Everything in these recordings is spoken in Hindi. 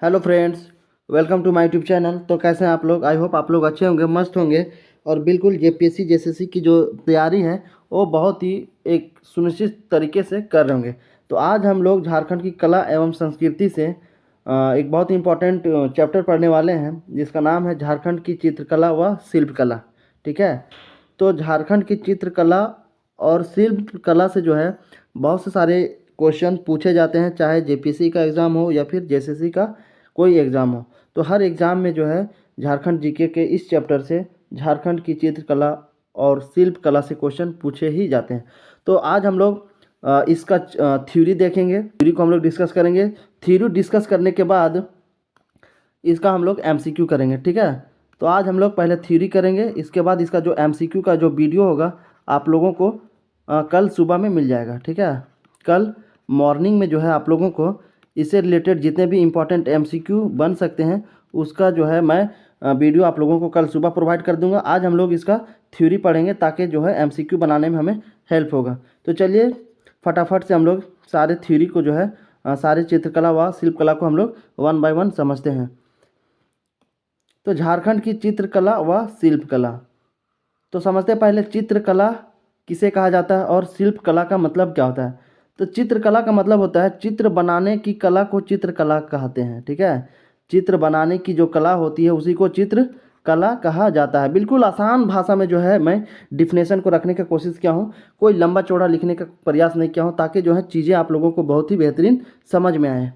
Hello friends, welcome to my YouTube channel. तो कैसे हैं आप लोग? आई होप आप लोग अच्छे होंगे, मस्त होंगे। और बिल्कुल जेपीएससी जेएसएससी की जो तैयारी है वो बहुत ही एक सुनिश्चित तरीके से कर रहे होंगे। तो आज हम लोग झारखंड की कला एवं संस्कृति से एक बहुत ही इम्पोर्टेंट चैप्टर पढ़ने वाले हैं, जिसका नाम है झारखंड की चित्रकला व शिल्पकला। ठीक है। तो झारखंड की चित्रकला और शिल्पकला से जो है बहुत से सारे क्वेश्चन पूछे जाते हैं, चाहे जेपीएससी का एग्ज़ाम हो या फिर जेएसएससी का कोई एग्ज़ाम हो। तो हर एग्ज़ाम में जो है झारखंड जीके के इस चैप्टर से झारखंड की चित्रकला और शिल्पकला से क्वेश्चन पूछे ही जाते हैं। तो आज हम लोग इसका थ्योरी देखेंगे, थ्योरी को हम लोग डिस्कस करेंगे। थ्योरी डिस्कस करने के बाद इसका हम लोग एमसीक्यू करेंगे। ठीक है। तो आज हम लोग पहले थ्योरी करेंगे, इसके बाद इसका जो एमसीक्यू का जो वीडियो होगा आप लोगों को कल सुबह में मिल जाएगा। ठीक है। कल मॉर्निंग में जो है आप लोगों को इससे रिलेटेड जितने भी इम्पोर्टेंट एमसीक्यू बन सकते हैं उसका जो है मैं वीडियो आप लोगों को कल सुबह प्रोवाइड कर दूंगा। आज हम लोग इसका थ्योरी पढ़ेंगे ताकि जो है एमसीक्यू बनाने में हमें हेल्प होगा। तो चलिए फटाफट से हम लोग सारे थ्योरी को जो है सारे चित्रकला व शिल्पकला को हम लोग वन बाय वन समझते हैं। तो झारखंड की चित्रकला व शिल्पकला, तो समझते हैं पहले चित्रकला किसे कहा जाता है और शिल्पकला का मतलब क्या होता है। तो चित्रकला का मतलब होता है चित्र बनाने की कला को चित्रकला कहते हैं। ठीक है। चित्र बनाने की जो कला होती है उसी को चित्रकला कहा जाता है। बिल्कुल आसान भाषा में जो है मैं डिफिनेशन को रखने की कोशिश किया हूँ, कोई लंबा चौड़ा लिखने का प्रयास नहीं किया हूँ, ताकि जो है चीज़ें आप लोगों को बहुत ही बेहतरीन समझ में आए।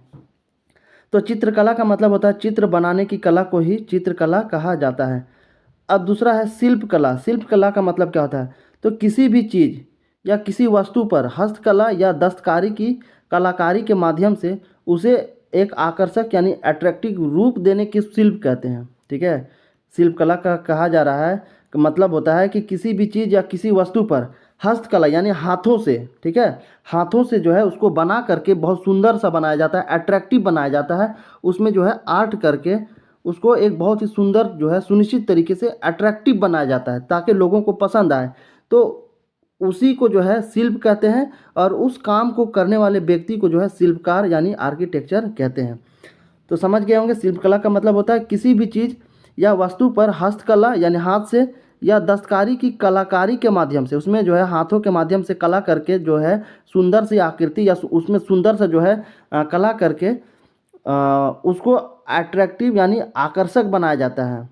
तो चित्रकला का मतलब होता है चित्र बनाने की कला को ही चित्रकला कहा जाता है। अब दूसरा है शिल्पकला। शिल्पकला का मतलब क्या होता है? तो किसी भी चीज़ या किसी वस्तु पर हस्तकला या दस्तकारी की कलाकारी के माध्यम से उसे एक आकर्षक यानी अट्रैक्टिव रूप देने की शिल्प कहते हैं। ठीक है। शिल्पकला का कहा जा रहा है कि मतलब होता है कि किसी भी चीज़ या किसी वस्तु पर हस्तकला यानी हाथों से, ठीक है, हाथों से जो है उसको बना करके बहुत सुंदर सा बनाया जाता है, अट्रैक्टिव बनाया जाता है। उसमें जो है आर्ट करके उसको एक बहुत ही सुंदर जो है सुनिश्चित तरीके से अट्रैक्टिव बनाया जाता है ताकि लोगों को पसंद आए। तो उसी को जो है शिल्प कहते हैं और उस काम को करने वाले व्यक्ति को जो है शिल्पकार यानी आर्किटेक्चर कहते हैं। तो समझ गए होंगे शिल्पकला का मतलब होता है किसी भी चीज़ या वस्तु पर हस्तकला यानी हाथ से या दस्तकारी की कलाकारी के माध्यम से, उसमें जो है हाथों के माध्यम से कला करके जो है सुंदर सी आकृति या उसमें सुंदर सा जो है कला करके उसको अट्रैक्टिव यानी आकर्षक बनाया जाता है।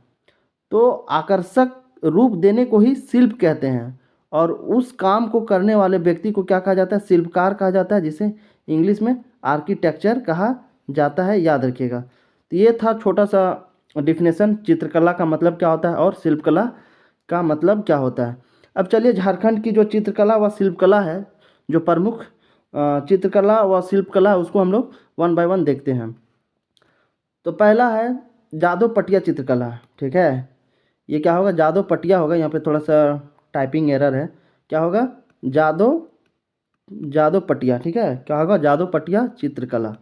तो आकर्षक रूप देने को ही शिल्प कहते हैं और उस काम को करने वाले व्यक्ति को क्या कहा जाता है? शिल्पकार कहा जाता है, जिसे इंग्लिश में आर्किटेक्चर कहा जाता है। याद रखिएगा। तो ये था छोटा सा डिफिनेशन, चित्रकला का मतलब क्या होता है और शिल्पकला का मतलब क्या होता है। अब चलिए झारखंड की जो चित्रकला व शिल्पकला है, जो प्रमुख चित्रकला व शिल्पकला है, उसको हम लोग वन बाय वन देखते हैं। तो पहला है जादव पटिया चित्रकला। ठीक है। ये क्या होगा? जादव पटिया होगा। यहाँ पे थोड़ा सा टाइपिंग एरर है। क्या होगा? जादव जादव पटिया। ठीक है। क्या होगा? जादव पटिया चित्रकला।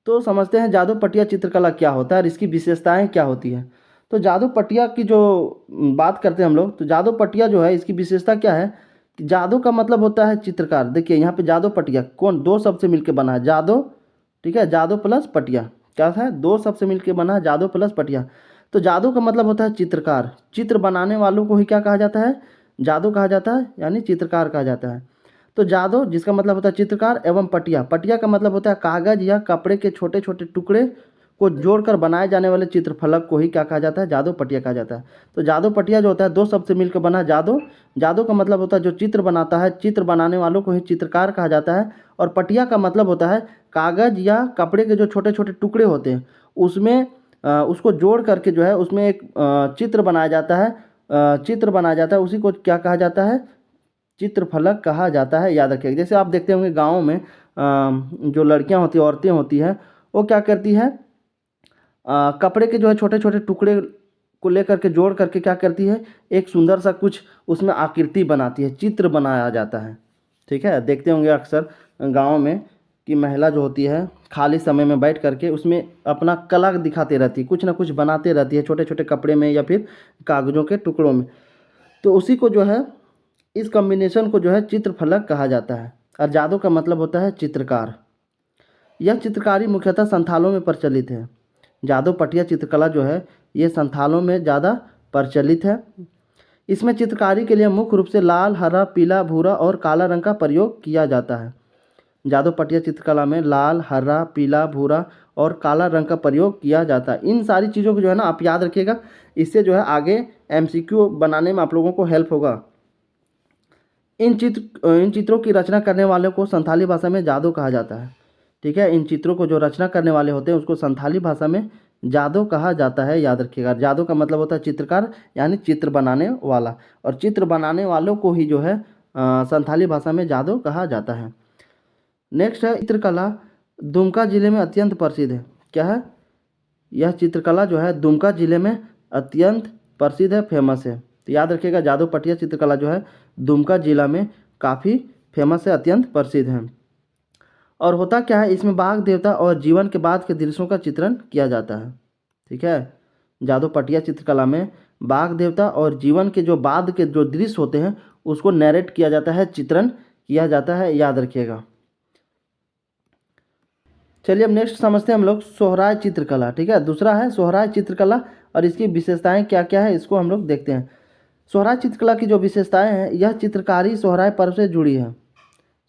तो समझते हैं जादव पटिया चित्रकला क्या होता है और इसकी विशेषताएं क्या होती है। तो जादव पटिया की जो बात करते हैं हम लोग, तो जादव पटिया जो है इसकी विशेषता क्या है कि जादव का मतलब होता है चित्रकार। देखिए यहाँ पे जादव पटिया कौन, दो शब्द से मिलकर बना है जादव। ठीक है। जादव प्लस पटिया क्या है? दो शब्द से मिलकर बना है जादव प्लस पटिया। तो जादव का मतलब होता है चित्रकार। चित्र बनाने वालों को ही क्या कहा जाता है? जादव कहा जाता है यानी चित्रकार कहा जाता है। तो जादव जिसका मतलब होता है चित्रकार एवं पटिया, पटिया का मतलब होता है कागज या कपड़े के छोटे छोटे टुकड़े को जोड़कर बनाए जाने वाले चित्रफलक को ही क्या कहा जाता है? जादव पटिया कहा जाता है। तो जादव पटिया जो होता है दो शब्द से मिलकर बना जादव। जादव का मतलब होता है जो चित्र बनाता है, चित्र बनाने वालों को ही चित्रकार कहा जाता है। और पटिया का मतलब होता है कागज या कपड़े के जो छोटे छोटे टुकड़े होते हैं उसमें उसको जोड़ करके जो है उसमें एक चित्र बनाया जाता है, चित्र बनाया जाता है, उसी को क्या कहा जाता है? चित्रफलक कहा जाता है। याद रखिएगा। जैसे आप देखते होंगे गाँव में जो लड़कियां होती हैं, औरतें होती हैं, वो क्या करती हैं? कपड़े के जो है छोटे छोटे टुकड़े को लेकर के जोड़ करके क्या करती है? एक सुंदर सा कुछ उसमें आकृति बनाती है, चित्र बनाया जाता है। ठीक है। देखते होंगे अक्सर गाँव में कि महिला जो होती है खाली समय में बैठ करके उसमें अपना कला दिखाते रहती है, कुछ ना कुछ बनाते रहती है छोटे छोटे कपड़े में या फिर कागज़ों के टुकड़ों में। तो उसी को जो है इस कॉम्बिनेशन को जो है चित्रफलक कहा जाता है। और जादू का मतलब होता है चित्रकार। यह चित्रकारी मुख्यतः संथालों में प्रचलित है। जादव पटिया चित्रकला जो है ये संथालों में ज़्यादा प्रचलित है। इसमें चित्रकारी के लिए मुख्य रूप से लाल, हरा, पीला, भूरा और काला रंग का प्रयोग किया जाता है। जादव पटिया चित्रकला में लाल, हरा, पीला, भूरा और काला रंग का प्रयोग किया जाता है। इन सारी चीज़ों को जो है ना आप याद रखिएगा, इससे जो है आगे MCQ बनाने में आप लोगों को हेल्प होगा। इन चित्रों की रचना करने वाले को संथाली भाषा में जादव कहा जाता है। ठीक है, इन चित्रों को जो रचना करने वाले होते हैं उसको संथाली भाषा में जादव कहा जाता है, याद रखिएगा। जादव का मतलब होता है चित्रकार, यानी चित्र बनाने वाला, और चित्र बनाने वालों को ही जो है संथाली भाषा में जादव कहा जाता है। नेक्स्ट है चित्रकला दुमका जिले में अत्यंत प्रसिद्ध है। क्या है? यह चित्रकला जो है दुमका जिले में अत्यंत प्रसिद्ध है, फेमस है। तो याद रखिएगा जादव पटिया चित्रकला जो है दुमका जिला में काफ़ी फेमस है, अत्यंत प्रसिद्ध है। और होता क्या है, इसमें बाघ देवता और जीवन के बाद के दृश्यों का चित्रण किया जाता है। ठीक है, जादव पटिया चित्रकला में बाघ देवता और जीवन के जो बाद के जो दृश्य होते हैं उसको नरेट किया जाता है, चित्रण किया जाता है, याद रखिएगा। चलिए अब नेक्स्ट समझते हैं हम लोग सोहराय चित्रकला। ठीक है, दूसरा है सोहराय चित्रकला और इसकी विशेषताएं क्या क्या है इसको हम लोग देखते हैं। सोहराय चित्रकला की जो विशेषताएं हैं, यह चित्रकारी सोहराय पर्व से जुड़ी है।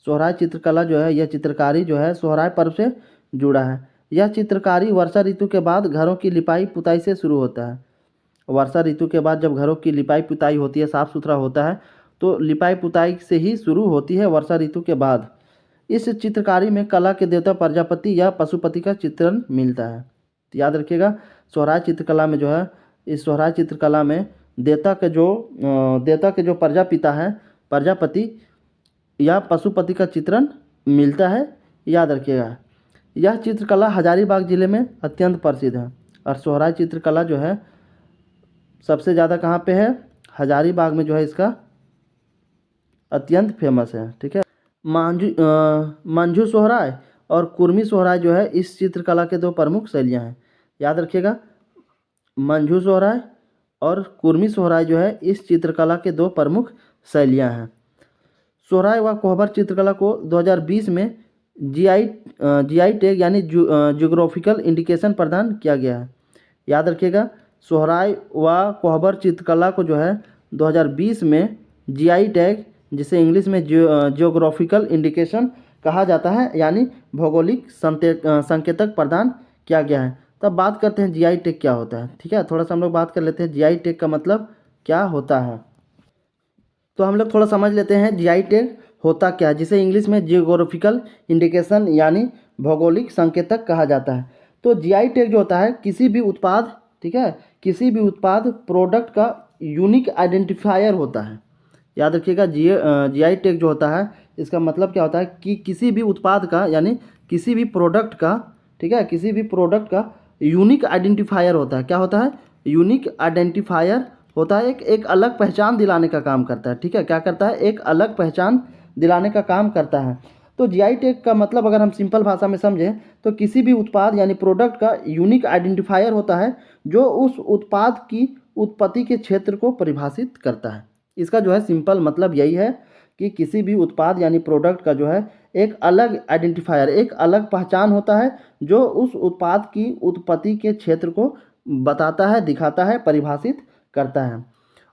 सोहराय चित्रकला जो है यह चित्रकारी जो है सोहराय पर्व से जुड़ा है। यह चित्रकारी वर्षा ऋतु के बाद घरों की लिपाई पुताई से शुरू होता है। वर्षा ऋतु के बाद जब घरों की लिपाई पुताई होती है, साफ़ सुथरा होता है, तो लिपाई पुताई से ही शुरू होती है वर्षा ऋतु के बाद। इस चित्रकारी में कला के देवता प्रजापति या पशुपति का चित्रण मिलता है। तो याद रखिएगा सोहराय चित्रकला में जो है, इस सोहराय चित्रकला में देवता के जो प्रजापिता है, प्रजापति या पशुपति का चित्रण मिलता है, याद रखिएगा। यह चित्रकला हजारीबाग जिले में अत्यंत प्रसिद्ध है। और सोहराय चित्रकला जो है सबसे ज़्यादा कहाँ पे है? हजारीबाग में जो है इसका अत्यंत फेमस है। ठीक है, मंझू सोहराय और कुर्मी सोहराय जो है इस चित्रकला के दो प्रमुख शैलियाँ हैं, याद रखिएगा। मंझू सोहराय और कुर्मी सोहराय जो है इस चित्रकला के दो प्रमुख शैलियाँ हैं। सोहराय व कोहबर चित्रकला को 2020 में जीआई टैग यानी ज्योग्राफिकल इंडिकेशन प्रदान किया गया है, याद रखिएगा। सोहराय व कोहबर चित्रकला को जो है 2020 में जीआई टैग, जिसे इंग्लिश में जियोग्राफिकल इंडिकेशन कहा जाता है, यानी भौगोलिक संकेतक प्रदान किया गया है। तब बात करते हैं जीआई टैग क्या होता है। ठीक है, थोड़ा सा हम लोग बात कर लेते हैं जीआई टैग का मतलब क्या होता है। तो हम लोग थोड़ा समझ लेते हैं जीआई टैग होता क्या है, जिसे इंग्लिश में जियोग्राफिकल इंडिकेशन यानी भौगोलिक संकेतक कहा जाता है। तो जीआई टैग जो होता है किसी भी उत्पाद, ठीक है, किसी भी उत्पाद प्रोडक्ट का यूनिक आइडेंटिफायर होता है, याद रखिएगा। जीआई टैग जो होता है इसका मतलब क्या होता है कि किसी भी उत्पाद का यानी किसी भी प्रोडक्ट का, ठीक है, किसी भी प्रोडक्ट का यूनिक आइडेंटिफायर होता है। क्या होता है? यूनिक आइडेंटिफायर होता है, एक अलग पहचान दिलाने का काम करता है। ठीक है, क्या करता है? एक अलग पहचान दिलाने का काम करता है। तो जीआई टैग का मतलब अगर हम सिंपल भाषा में समझें तो किसी भी उत्पाद यानी प्रोडक्ट का यूनिक आइडेंटिफायर होता है जो उस उत्पाद की उत्पत्ति के क्षेत्र को परिभाषित करता है। इसका जो है सिंपल मतलब यही है कि किसी भी उत्पाद यानी प्रोडक्ट का जो है एक अलग आइडेंटिफायर, एक अलग पहचान होता है जो उस उत्पाद की उत्पत्ति के क्षेत्र को बताता है, दिखाता है, परिभाषित करता है।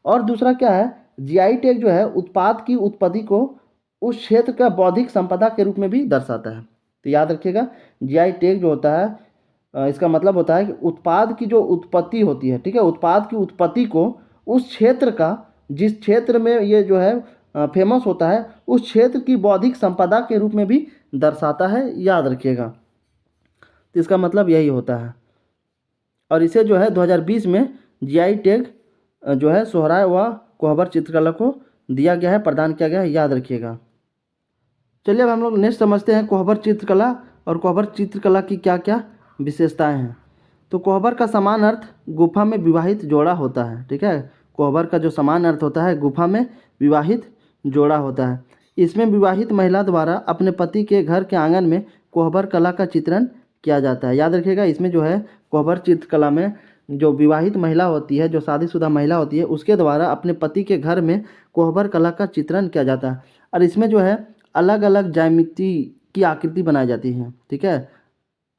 और दूसरा क्या है? जीआई टैग जो है उत्पाद की उत्पत्ति को उस क्षेत्र का बौद्धिक संपदा के रूप में भी दर्शाता है। तो याद रखिएगा जीआई टैग जो होता है इसका मतलब होता है कि उत्पाद की जो उत्पत्ति होती है, ठीक है, उत्पाद की उत्पत्ति को उस क्षेत्र का, जिस क्षेत्र में ये जो है फेमस होता है, उस क्षेत्र की बौद्धिक संपदा के रूप में भी दर्शाता है, याद रखिएगा। तो इसका मतलब यही होता है। और इसे जो है 2020 में जीआई टैग जो है सोहराय व कोहबर चित्रकला को दिया गया है, प्रदान किया गया है, याद रखिएगा। चलिए अब हम लोग नेक्स्ट समझते हैं कोहबर चित्रकला और कोहबर चित्रकला की क्या क्या विशेषताएं हैं। तो कोहबर का समान अर्थ गुफा में विवाहित जोड़ा होता है। ठीक है, कोहबर का जो समान अर्थ होता है गुफा में विवाहित जोड़ा होता है। इसमें विवाहित महिला द्वारा अपने पति के घर के आंगन में कोहबर कला का चित्रण किया जाता है, याद रखिएगा। इसमें जो है कोहबर चित्रकला में जो विवाहित महिला होती है, जो शादीशुदा महिला होती है, उसके द्वारा अपने पति के घर में कोहबर कला का चित्रण किया जाता है। और इसमें जो है अलग अलग ज्यामिति की आकृति बनाई जाती है। ठीक है,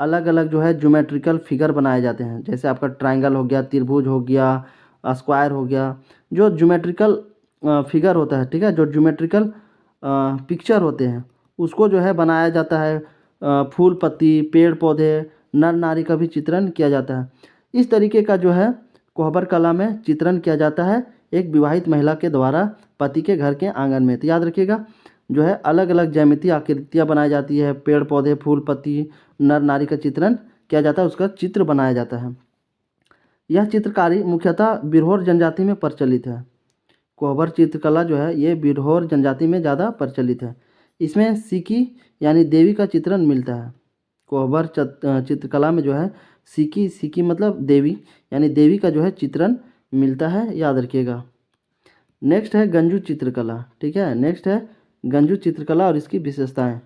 अलग अलग जो है ज्योमेट्रिकल फिगर बनाए जाते हैं, जैसे आपका ट्रायंगल हो गया, त्रिभुज हो गया, स्क्वायर हो गया। जो ज्योमेट्रिकल फिगर होता है, ठीक है, जो ज्योमेट्रिकल पिक्चर होते हैं उसको जो है बनाया जाता है। फूल पत्ती, पेड़ पौधे, नर नारी का भी चित्रण किया जाता है। इस तरीके का जो है कोहबर कला में चित्रण किया जाता है एक विवाहित महिला के द्वारा पति के घर के आंगन में। तो याद रखिएगा, जो है अलग अलग ज्यामितीय आकृतियाँ बनाई जाती है, पेड़ पौधे, फूल पत्ती, नर नारी का चित्रण किया जाता है, उसका चित्र बनाया जाता है। यह चित्रकारी मुख्यतः बिरहोर जनजाति में प्रचलित है। कोहबर चित्रकला जो है ये बिरहोर जनजाति में ज़्यादा प्रचलित है। इसमें सिकी यानी देवी का चित्रण मिलता है। कोहबर चित्रकला में जो है सिकी, सिकी मतलब देवी, यानी देवी का जो है चित्रण मिलता है, याद रखिएगा। नेक्स्ट है गंजू चित्रकला, ठीक है, नेक्स्ट है गंजू चित्रकला और इसकी विशेषताएं।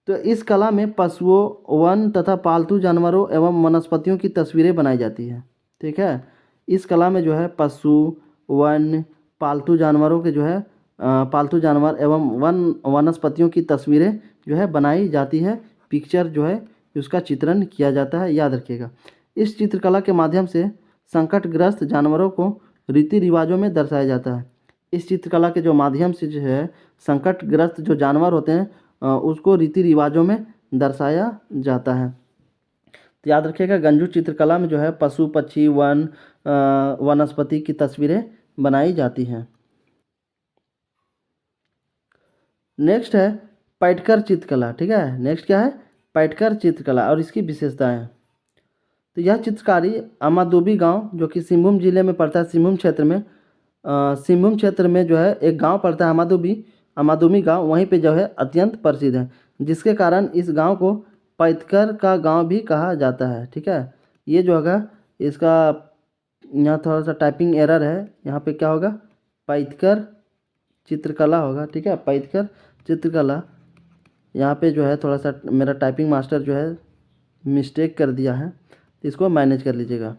तो इस कला में पशुओं, वन तथा पालतू जानवरों एवं वनस्पतियों की तस्वीरें बनाई जाती है, ठीक है। इस कला में जो है पशु, वन, पालतू जानवरों के जो है पालतू जानवर एवं वनस्पतियों की तस्वीरें जो है बनाई जाती है, पिक्चर जो है उसका चित्रण किया जाता है, याद रखिएगा। इस चित्रकला के माध्यम से संकटग्रस्त जानवरों को रीति रिवाजों में दर्शाया जाता है। इस चित्रकला के जो माध्यम से जो है संकटग्रस्त जो जानवर होते हैं उसको रीति रिवाजों में दर्शाया जाता है। तो याद रखिएगा, गंजू चित्रकला में जो है पशु, पक्षी, वन, वनस्पति की तस्वीरें बनाई जाती हैं। नेक्स्ट है पैटकर चित्रकला, ठीक है। नेक्स्ट क्या है, पैटकर चित्रकला और इसकी विशेषताएं। तो यह चित्रकारी अमादोबी गांव जो कि सिंहभूम जिले में पड़ता है, सिंहभूम क्षेत्र में, सिंहभूम क्षेत्र में जो है एक गांव पड़ता है अमादोबी, अमादोबी गांव, वहीं पे जो है अत्यंत प्रसिद्ध है, जिसके कारण इस गांव को पैटकर का गांव भी कहा जाता है, ठीक है। ये जो होगा इसका यहाँ थोड़ा सा टाइपिंग एरर है, यहाँ पे क्या होगा, पैटकर चित्रकला होगा, ठीक है, पैटकर चित्रकला। यहाँ पे जो है थोड़ा सा मेरा टाइपिंग मास्टर जो है मिस्टेक कर दिया है, तो इसको मैनेज कर लीजिएगा।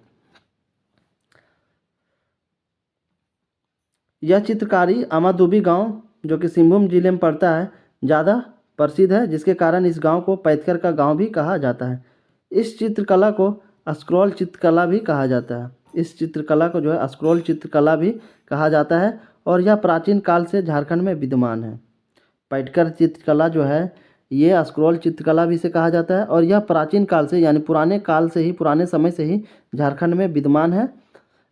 यह चित्रकारी अमादुबी गांव जो कि सिंहभूम जिले में पड़ता है ज़्यादा प्रसिद्ध है, जिसके कारण इस गांव को पैटकर का गांव भी कहा जाता है। इस चित्रकला को स्क्रॉल चित्रकला भी कहा जाता है। इस चित्रकला को जो है स्क्रॉल चित्रकला भी कहा जाता है और यह प्राचीन काल से झारखंड में विद्यमान है। पैटकर चित्रकला जो है ये स्क्रॉल चित्रकला भी इसे कहा जाता है और यह प्राचीन काल से यानी पुराने काल से ही, पुराने समय से ही झारखंड में विद्यमान है।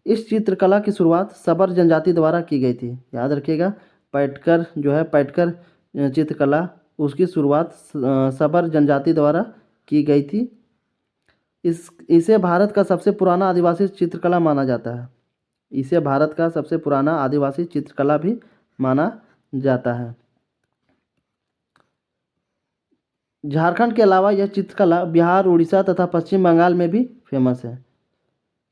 इस चित्रकला की शुरुआत सबर जनजाति द्वारा की गई थी, याद रखिएगा। पैटकर जो है पैटकर चित्रकला उसकी शुरुआत सबर जनजाति द्वारा की गई थी। इसे भारत का सबसे पुराना आदिवासी चित्रकला माना जाता है। इसे भारत का सबसे पुराना आदिवासी चित्रकला भी माना जाता है। झारखंड के अलावा यह चित्रकला बिहार, उड़ीसा तथा पश्चिम बंगाल में भी फेमस है,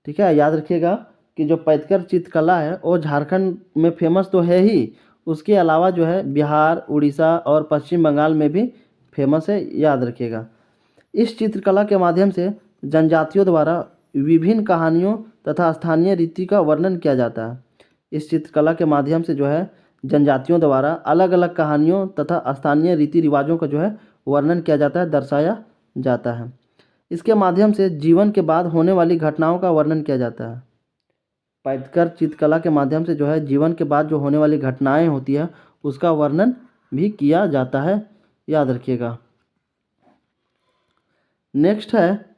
ठीक है। याद रखिएगा कि जो पैटकर चित्रकला है वो झारखंड में फेमस तो है ही, उसके अलावा जो है बिहार, उड़ीसा और पश्चिम बंगाल में भी फेमस है, याद रखिएगा। इस चित्रकला के माध्यम से जनजातियों द्वारा विभिन्न कहानियों तथा स्थानीय रीति का वर्णन किया जाता है। इस चित्रकला के माध्यम से जो है जनजातियों द्वारा अलग अलग कहानियों तथा स्थानीय रीति रिवाजों का जो है वर्णन किया जाता है, दर्शाया जाता है। इसके माध्यम से जीवन के बाद होने वाली घटनाओं का वर्णन किया जाता है। पैटकर चित्रकला के माध्यम से जो है जीवन के बाद जो होने वाली घटनाएं होती है उसका वर्णन भी किया जाता है, याद रखिएगा। नेक्स्ट है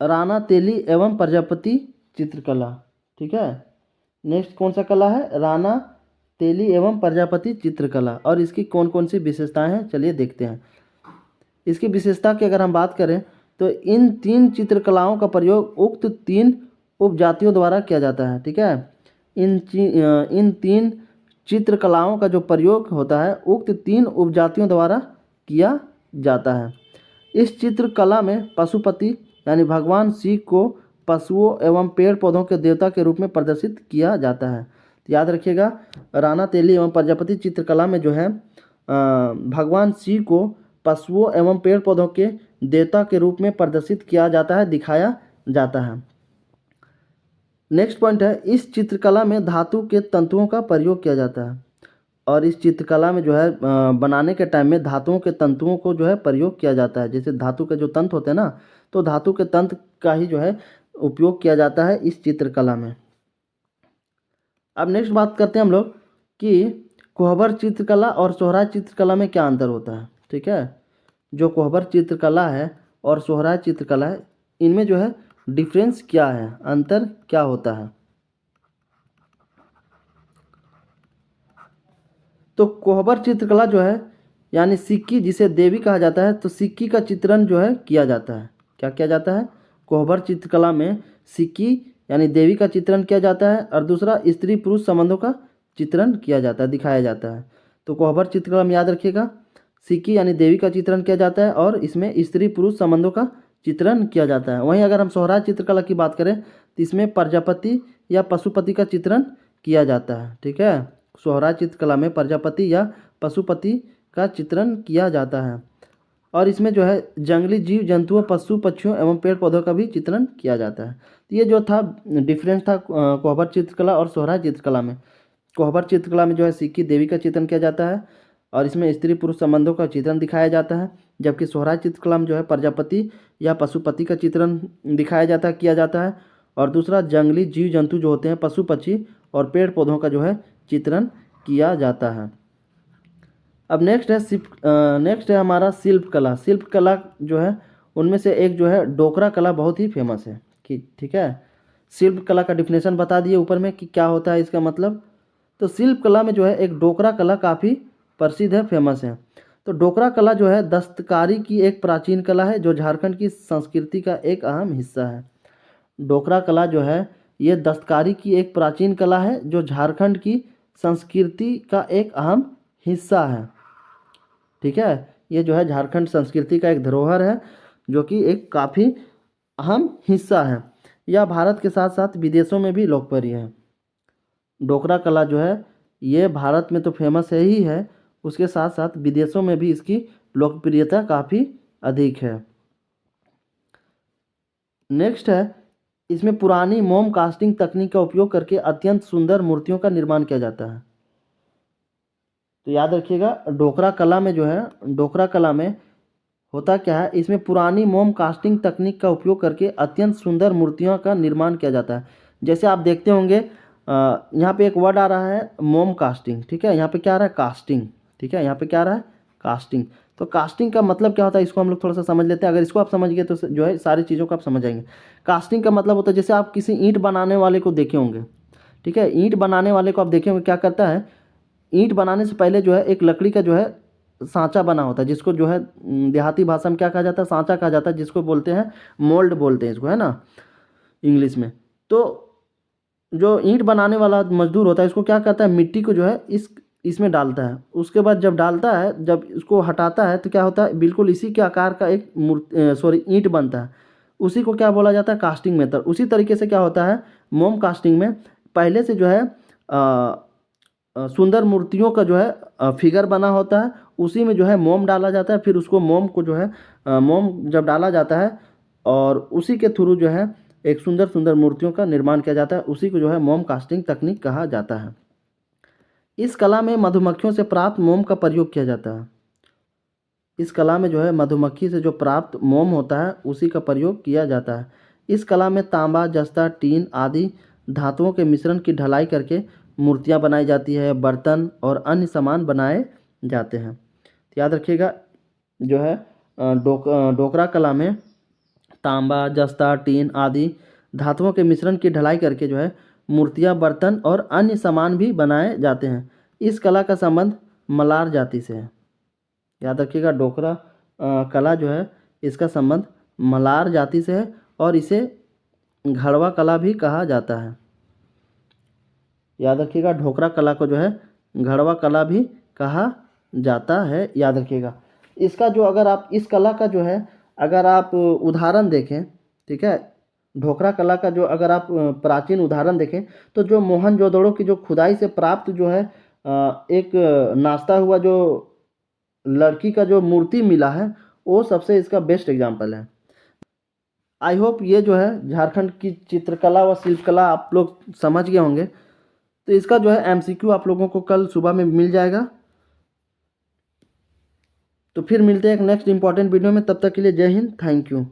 राणा तेली एवं प्रजापति चित्रकला, ठीक है। नेक्स्ट कौन सा कला है, राणा तेली एवं प्रजापति चित्रकला और इसकी कौन कौन सी विशेषताएं हैं, चलिए देखते हैं। इसकी विशेषता की अगर हम बात करें तो इन तीन चित्रकलाओं का प्रयोग उक्त तीन उपजातियों द्वारा किया जाता है, ठीक है। इन तीन चित्रकलाओं का जो प्रयोग होता है उक्त तीन उपजातियों द्वारा किया जाता है। इस चित्रकला में पशुपति यानी भगवान शिव को पशुओं एवं पेड़ पौधों के देवता के रूप में प्रदर्शित किया जाता है। तो याद रखिएगा, राणा तेली एवं प्रजापति चित्रकला में जो है भगवान शिव को पशुओं एवं पेड़ पौधों के देवता के रूप में प्रदर्शित किया जाता है, दिखाया जाता है। नेक्स्ट पॉइंट है, इस चित्रकला में धातु के तंतुओं का प्रयोग किया जाता है। और इस चित्रकला में जो है बनाने के टाइम में धातुओं के तंतुओं को जो है प्रयोग किया जाता है। जैसे धातु के जो तंतु होते हैं ना, तो धातु के तंतु का ही जो है उपयोग किया जाता है इस चित्रकला में। अब नेक्स्ट बात करते हैं हम लोग कि कोहबर चित्रकला और सोहराय चित्रकला में क्या अंतर होता है। ठीक है, जो कोहबर चित्रकला है और सोहराय चित्रकला है, इनमें जो है डिफरेंस क्या है, अंतर क्या होता है। तो कोहबर चित्रकला जो है यानी सिक्की, जिसे देवी कहा जाता है, तो सिक्की का चित्रण जो है किया जाता है। क्या किया जाता है, कोहबर चित्रकला में सिक्की यानी देवी का चित्रण किया जाता है, और दूसरा स्त्री पुरुष संबंधों का चित्रण किया जाता है, दिखाया जाता है। तो कोहबर चित्रकला में याद रखिएगा, सिक्की यानी देवी का चित्रण किया जाता है और इसमें स्त्री पुरुष संबंधों का चित्रण किया जाता है। वहीं अगर हम सोहराय चित्रकला की बात करें तो इसमें प्रजापति या पशुपति का चित्रण किया जाता है। ठीक है, सोहराय चित्रकला में प्रजापति या पशुपति का चित्रण किया जाता है, और इसमें जो है जंगली जीव जंतुओं, पशु पक्षियों एवं पेड़ पौधों का भी चित्रण किया जाता है। तो ये जो था डिफरेंस था कोहबर चित्रकला और सोहराय चित्रकला में। कोहबर चित्रकला में जो है सिक्की देवी का चित्रण किया जाता है और इसमें स्त्री पुरुष संबंधों का चित्रण दिखाया जाता है, जबकि सोहराय चित्रकला में जो है प्रजापति या पशुपति का चित्रण दिखाया जाता है, किया जाता है, और दूसरा जंगली जीव जंतु जो होते हैं, पशु पक्षी और पेड़ पौधों का जो है चित्रण किया जाता है। अब नेक्स्ट है हमारा शिल्प कला। शिल्प कला जो है उनमें से एक जो है डोकरा कला बहुत ही फेमस है। कि ठीक है, शिल्प कला का डिफिनेशन बता दिए ऊपर में कि क्या होता है इसका मतलब। तो शिल्प कला में जो है एक डोकरा कला काफ़ी प्रसिद्ध है, फेमस है। तो डोकरा कला जो है दस्तकारी की एक प्राचीन कला है जो झारखंड की संस्कृति का एक अहम हिस्सा है। डोकरा कला जो है ये दस्तकारी की एक प्राचीन कला है जो झारखंड की संस्कृति का एक अहम हिस्सा है। ठीक है, ये जो है झारखंड संस्कृति का एक धरोहर है जो कि एक काफ़ी अहम हिस्सा है। यह भारत के साथ साथ विदेशों में भी लोकप्रिय है। डोकरा कला जो है ये भारत में तो फेमस है ही है, उसके साथ साथ विदेशों में भी इसकी लोकप्रियता काफ़ी अधिक है। नेक्स्ट है, इसमें पुरानी मोम कास्टिंग तकनीक का उपयोग करके अत्यंत सुंदर मूर्तियों का निर्माण किया जाता है। तो याद रखिएगा, डोकरा कला में जो है, डोकरा कला में होता क्या है, इसमें पुरानी मोम कास्टिंग तकनीक का उपयोग करके अत्यंत सुंदर मूर्तियों का निर्माण किया जाता है। जैसे आप देखते होंगे यहाँ पे एक वर्ड आ रहा है मोम कास्टिंग। ठीक है, यहाँ पे क्या आ रहा है, कास्टिंग। ठीक है, यहाँ पे क्या आ रहा है, कास्टिंग। तो कास्टिंग का मतलब क्या होता है, इसको हम लोग थोड़ा सा समझ लेते हैं। अगर इसको आप समझ गए तो जो है सारी चीज़ों को आप समझ जाएंगे। कास्टिंग का मतलब होता है, जैसे आप किसी ईंट बनाने वाले को देखे होंगे। ठीक है, ईंट बनाने वाले को आप देखे होंगे, क्या करता है, ईंट बनाने से पहले जो है एक लकड़ी का जो है सांचा बना होता है, जिसको जो है देहाती भाषा में क्या कहा जाता है, सांचा कहा जाता है, जिसको बोलते हैं मोल्ड बोलते हैं इसको, है ना, इंग्लिश में। तो जो ईंट बनाने वाला मजदूर होता है इसको क्या करता है, मिट्टी को जो है इसमें डालता है। उसके बाद जब डालता है, जब इसको हटाता है तो क्या होता है, बिल्कुल इसी के आकार का एक ईंट बनता है। उसी को क्या बोला जाता है, कास्टिंग मेथड। उसी तरीके से क्या होता है, मोम कास्टिंग में पहले से जो है सुंदर मूर्तियों का जो है फिगर बना होता है, उसी में जो है मोम डाला जाता है। फिर उसको मोम को जो है मोम जब डाला जाता है और उसी के थ्रू जो है एक सुंदर सुंदर मूर्तियों का निर्माण किया जाता है, उसी को जो है मोम कास्टिंग तकनीक कहा जाता है। इस कला में मधुमक्खियों से प्राप्त मोम का प्रयोग किया जाता है। इस कला में जो है मधुमक्खी से जो प्राप्त मोम होता है उसी का प्रयोग किया जाता है। इस कला में तांबा, जस्ता, टीन आदि धातुओं के मिश्रण की ढलाई करके मूर्तियाँ बनाई जाती है, बर्तन और अन्य सामान बनाए जाते हैं। तो याद रखिएगा, जो है डोकरा कला में तांबा, जस्ता, टीन आदि धातुओं के मिश्रण की ढलाई करके जो है मूर्तियाँ, बर्तन और अन्य सामान भी बनाए जाते हैं। इस कला का संबंध मलार जाति से है। याद रखिएगा, डोकरा कला जो है इसका संबंध मलार जाति से है और इसे घड़वा कला भी कहा जाता है। याद रखिएगा, ढोकरा कला को जो है घड़वा कला भी कहा जाता है। याद रखिएगा, इसका जो अगर आप इस कला का जो है अगर आप उदाहरण देखें, ठीक है, ढोकरा कला का जो अगर आप प्राचीन उदाहरण देखें तो जो मोहनजोदड़ो की जो खुदाई से प्राप्त जो है एक नाश्ता हुआ जो लड़की का जो मूर्ति मिला है वो सबसे इसका बेस्ट एग्जाम्पल है। आई होप ये जो है झारखंड की चित्रकला व शिल्पकला आप लोग समझ गए होंगे। तो इसका जो है एमसीक्यू आप लोगों को कल सुबह में मिल जाएगा। तो फिर मिलते हैं एक नेक्स्ट इंपॉर्टेंट वीडियो में, तब तक के लिए जय हिंद, थैंक यू।